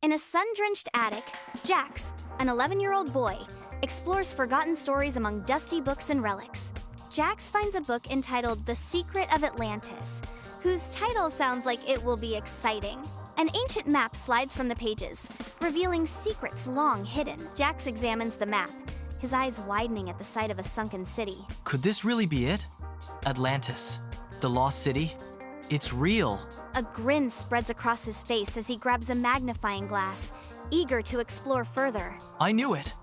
In a sun-drenched attic, Jax, an 11-year-old boy, explores forgotten stories among dusty books and relics. Jax finds a book entitled The Secret of Atlantis, whose title sounds like it will be exciting. An ancient map slides from the pages, revealing secrets long hidden. Jax examines the map, his eyes widening at the sight of a sunken city. Could this really be it? Atlantis, the Lost City? It's real. A grin spreads across his face as he grabs a magnifying glass, eager to explore further. I knew it.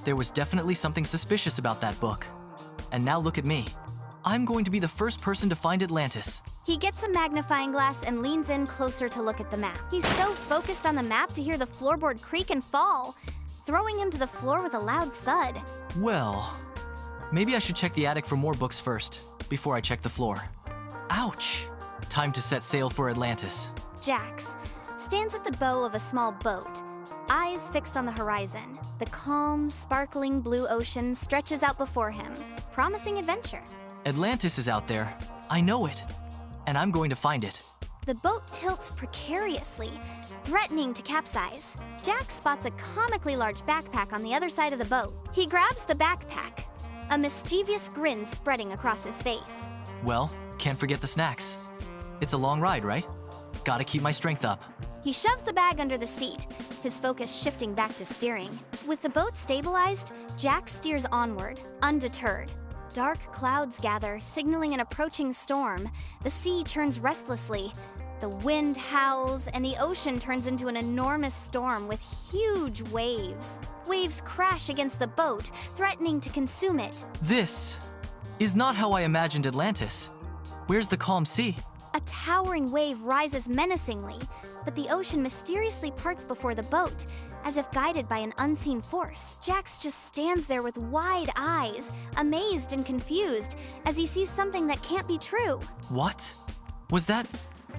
There was definitely something suspicious about that book. And now look at me. I'm going to be the first person to find Atlantis. He gets a magnifying glass and leans in closer to look at the map. He's so focused on the map to hear the floorboard creak and fall, throwing him to the floor with a loud thud. Well, maybe I should check the attic for more books first, before I check the floor. Ouch! Time to set sail for Atlantis. Jax stands at the bow of a small boat, eyes fixed on the horizon. The calm, sparkling blue ocean stretches out before him, promising adventure. Atlantis is out there. I know it. And I'm going to find it. The boat tilts precariously, threatening to capsize. Jax spots a comically large backpack on the other side of the boat. He grabs the backpack, a mischievous grin spreading across his face. Well, can't forget the snacks. It's a long ride, right? Gotta keep my strength up. He shoves the bag under the seat, his focus shifting back to steering. With the boat stabilized, Jax steers onward, undeterred. Dark clouds gather, signaling an approaching storm. The sea churns restlessly. The wind howls, and the ocean turns into an enormous storm with huge waves. Waves crash against the boat, threatening to consume it. This is not how I imagined Atlantis. Where's the calm sea? A towering wave rises menacingly, but the ocean mysteriously parts before the boat, as if guided by an unseen force. Jax just stands there with wide eyes, amazed and confused, as he sees something that can't be true. What? Was that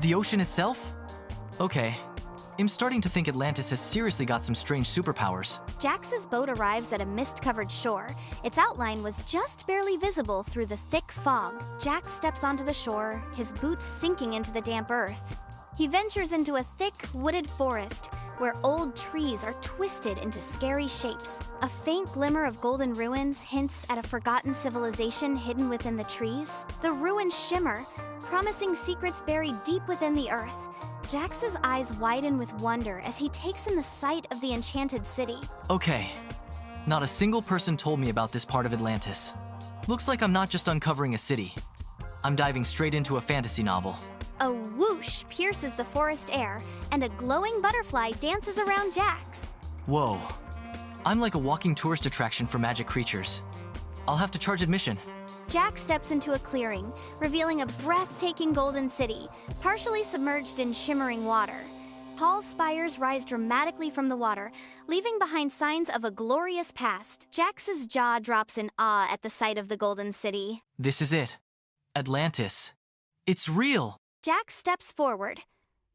the ocean itself? Okay, I'm starting to think Atlantis has seriously got some strange superpowers. Jax's boat arrives at a mist-covered shore. Its outline was just barely visible through the thick fog. Jax steps onto the shore, his boots sinking into the damp earth. He ventures into a thick, wooded forest, where old trees are twisted into scary shapes. A faint glimmer of golden ruins hints at a forgotten civilization hidden within the trees. The ruins shimmer, promising secrets buried deep within the earth. Jax's eyes widen with wonder as he takes in the sight of the enchanted city. Okay, not a single person told me about this part of Atlantis. Looks like I'm not just uncovering a city. I'm diving straight into a fantasy novel. A whoosh pierces the forest air, and a glowing butterfly dances around Jax. Whoa, I'm like a walking tourist attraction for magic creatures. I'll have to charge admission. Jax steps into a clearing, revealing a breathtaking golden city, partially submerged in shimmering water. Tall spires rise dramatically from the water, leaving behind signs of a glorious past. Jax's jaw drops in awe at the sight of the golden city. This is it. Atlantis. It's real. Jax steps forward,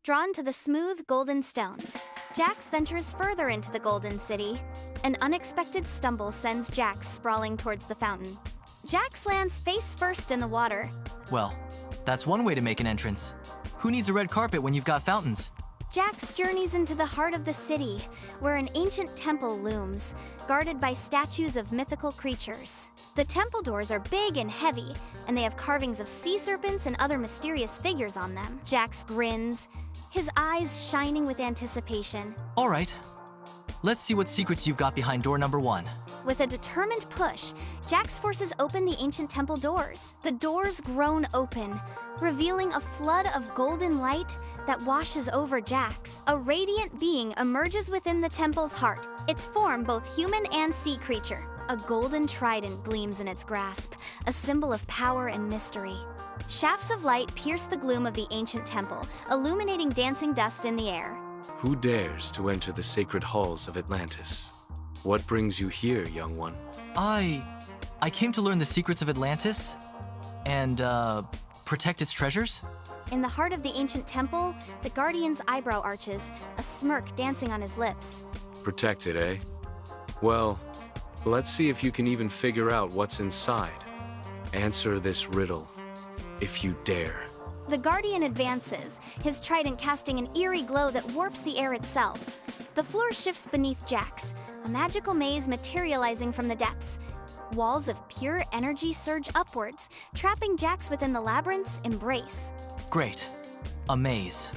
drawn to the smooth golden stones. Jax ventures further into the golden city. An unexpected stumble sends Jax sprawling towards the fountain. Jax lands face first in the water. Well, that's one way to make an entrance. Who needs a red carpet when you've got fountains? Jax journeys into the heart of the city, where an ancient temple looms, guarded by statues of mythical creatures. The temple doors are big and heavy, and they have carvings of sea serpents and other mysterious figures on them. Jax grins, his eyes shining with anticipation. All right, let's see what secrets you've got behind door number 1. With a determined push, Jax forces open the ancient temple doors. The doors groan open, revealing a flood of golden light that washes over Jax. A radiant being emerges within the temple's heart, its form both human and sea creature. A golden trident gleams in its grasp, a symbol of power and mystery. Shafts of light pierce the gloom of the ancient temple, illuminating dancing dust in the air. Who dares to enter the sacred halls of Atlantis? What brings you here, young one? I came to learn the secrets of Atlantis and, protect its treasures. In the heart of the ancient temple, the guardian's eyebrow arches, a smirk dancing on his lips. Protect it, eh? Well, let's see if you can even figure out what's inside. Answer this riddle, if you dare. The guardian advances, his trident casting an eerie glow that warps the air itself. The floor shifts beneath Jax, a magical maze materializing from the depths. Walls of pure energy surge upwards, trapping Jax within the labyrinth's embrace. Great. A maze.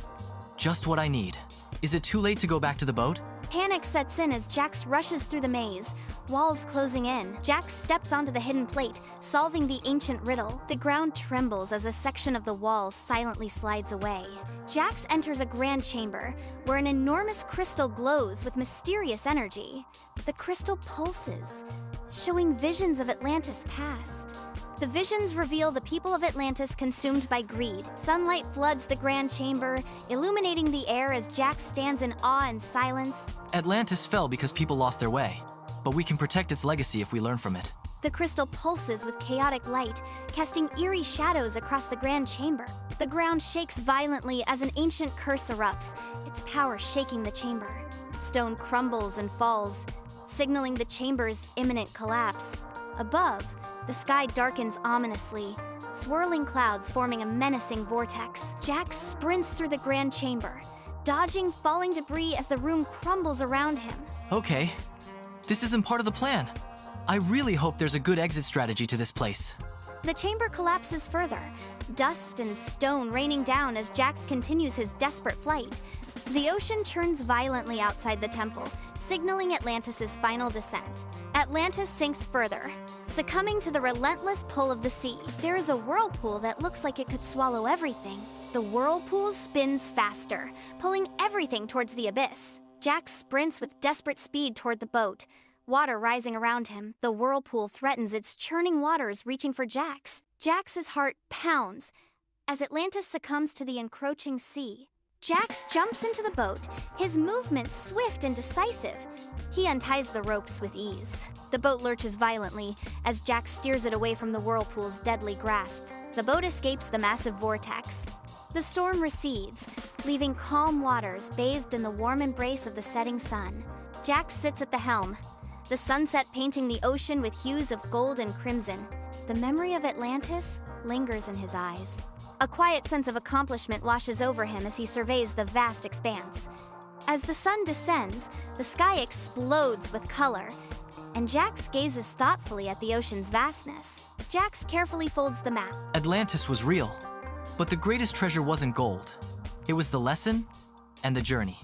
Just what I need. Is it too late to go back to the boat? Panic sets in as Jax rushes through the maze, walls closing in. Jax steps onto the hidden plate, solving the ancient riddle. The ground trembles as a section of the wall silently slides away. Jax enters a grand chamber, where an enormous crystal glows with mysterious energy. The crystal pulses, showing visions of Atlantis past. The visions reveal the people of Atlantis consumed by greed. Sunlight floods the grand chamber, illuminating the air as Jax stands in awe and silence. Atlantis fell because people lost their way, but we can protect its legacy if we learn from it. The crystal pulses with chaotic light, casting eerie shadows across the grand chamber. The ground shakes violently as an ancient curse erupts, its power shaking the chamber. Stone crumbles and falls, signaling the chamber's imminent collapse. Above, the sky darkens ominously, swirling clouds forming a menacing vortex. Jax sprints through the grand chamber, dodging falling debris as the room crumbles around him. Okay, this isn't part of the plan. I really hope there's a good exit strategy to this place. The chamber collapses further, dust and stone raining down as Jax continues his desperate flight. The ocean churns violently outside the temple, signaling Atlantis' final descent. Atlantis sinks further, succumbing to the relentless pull of the sea. There is a whirlpool that looks like it could swallow everything. The whirlpool spins faster, pulling everything towards the abyss. Jax sprints with desperate speed toward the boat, water rising around him. The whirlpool threatens its churning waters reaching for Jax. Jax's heart pounds as Atlantis succumbs to the encroaching sea. Jax jumps into the boat, his movements swift and decisive. He unties the ropes with ease. The boat lurches violently as Jax steers it away from the whirlpool's deadly grasp. The boat escapes the massive vortex. The storm recedes, leaving calm waters bathed in the warm embrace of the setting sun. Jax sits at the helm, the sunset painting the ocean with hues of gold and crimson. The memory of Atlantis lingers in his eyes. A quiet sense of accomplishment washes over him as he surveys the vast expanse. As the sun descends, the sky explodes with color, and Jax gazes thoughtfully at the ocean's vastness. Jax carefully folds the map. Atlantis was real, but the greatest treasure wasn't gold. It was the lesson and the journey.